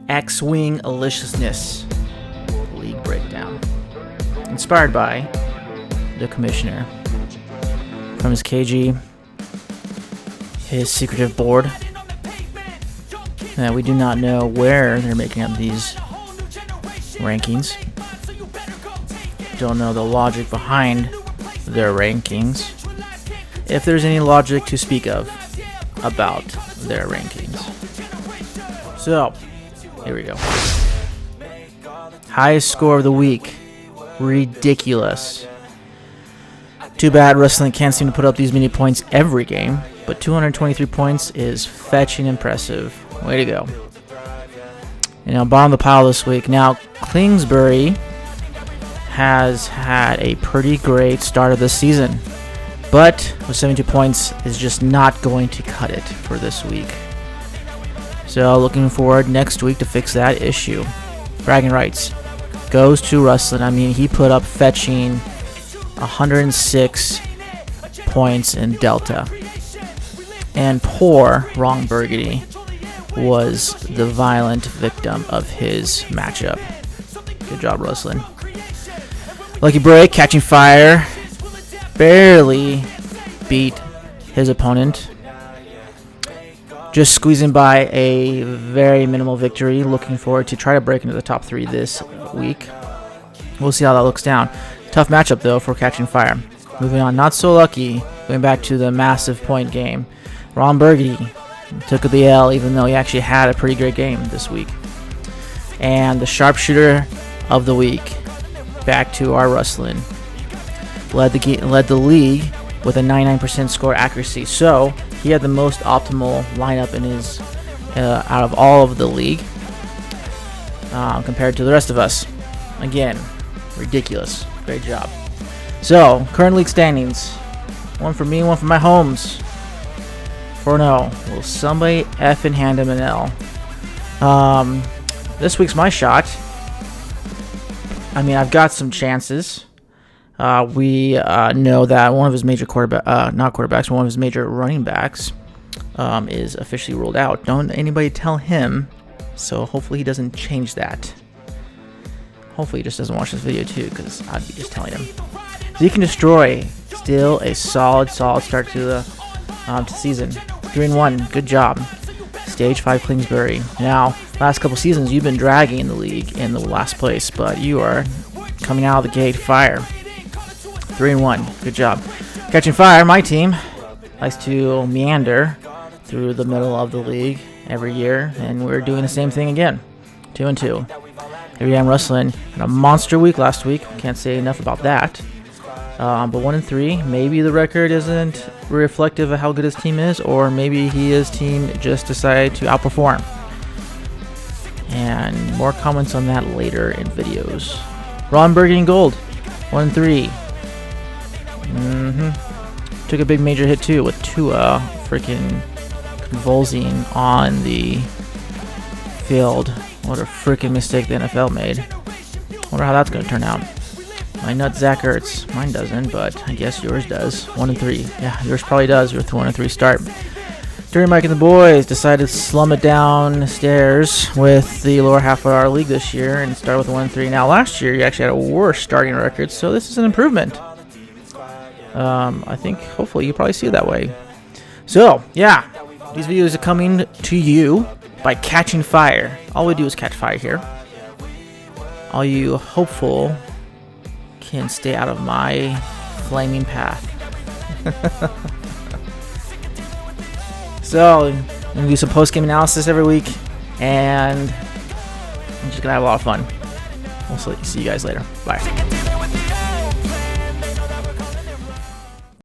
XWing Aliciousness League Breakdown. Inspired by the Commissioner. From his KG, his secretive board. We do not know where they're making up these rankings. Don't know the logic behind their rankings. If there's any logic to speak of about their rankings. So, here we go. Highest score of the week. Ridiculous. Too bad wrestling can't seem to put up these many points every game, but 223 points is fetching impressive. Way to go. Bottom of the pile this week. Now, Kingsbury has had a pretty great start of the season, but with 72 points is just not going to cut it for this week. So, looking forward next week to fix that issue. Bragging rights goes to Rustlin. I mean, he put up fetching 106 points in Delta. And poor Wrong Burgundy was the violent victim of his matchup. Good job, Rustlin. Lucky break, catching fire. Barely beat his opponent. Just squeezing by a very minimal victory. Looking forward to try to break into the top 3 this week. We'll see how that looks down. Tough matchup, though, for catching fire. Moving on, not so lucky. Going back to the massive point game. Ron Burgundy took the L, even though he actually had a pretty great game this week. And the sharpshooter of the week, back to our Rustlin. Led the league with a 99% score accuracy. So he had the most optimal lineup in his out of all of the league compared to the rest of us. Again, ridiculous. Great job. So, current league standings. One for me, one for my homes. 4-0. Will somebody effing hand him an L? This week's my shot. I mean, I've got some chances. We know that one of his major one of his major running backs is officially ruled out. Don't anybody tell him. So hopefully he doesn't change that. Hopefully he just doesn't watch this video too, because I'd be just telling him. Zeke can destroy. Still a solid start to the season. 3-1. Good job. Stage 5 Kingsbury. Now, last couple seasons you've been dragging the league in the last place, but you are coming out of the gate fire. 3-1. Good job. Catching fire, my team likes to meander through the middle of the league every year, and we're doing the same thing again. 2-2. Here I am, Rustlin. Had a monster week last week. Can't say enough about that. But 1-3. Maybe the record isn't reflective of how good his team is, or maybe his team just decided to outperform. And more comments on that later in videos. Ron Burgundy Gold. 1-3. Took a big major hit too with Tua freaking convulsing on the field. What a freaking mistake the NFL made. Wonder how that's going to turn out. My nut Zach Ertz. Mine doesn't, but I guess yours does. 1-3. Yeah, yours probably does with 1-3 start. Dirty Mike and the boys decided to slum it downstairs with the lower half of our league this year and start with 1-3. Now, last year you actually had a worse starting record, so this is an improvement. I think hopefully you probably see it that way. So, yeah, these videos are coming to you by catching fire. All we do is catch fire here. All you hopeful can stay out of my flaming path. So, I'm going to do some post-game analysis every week, and I'm just going to have a lot of fun. We'll see you guys later. Bye.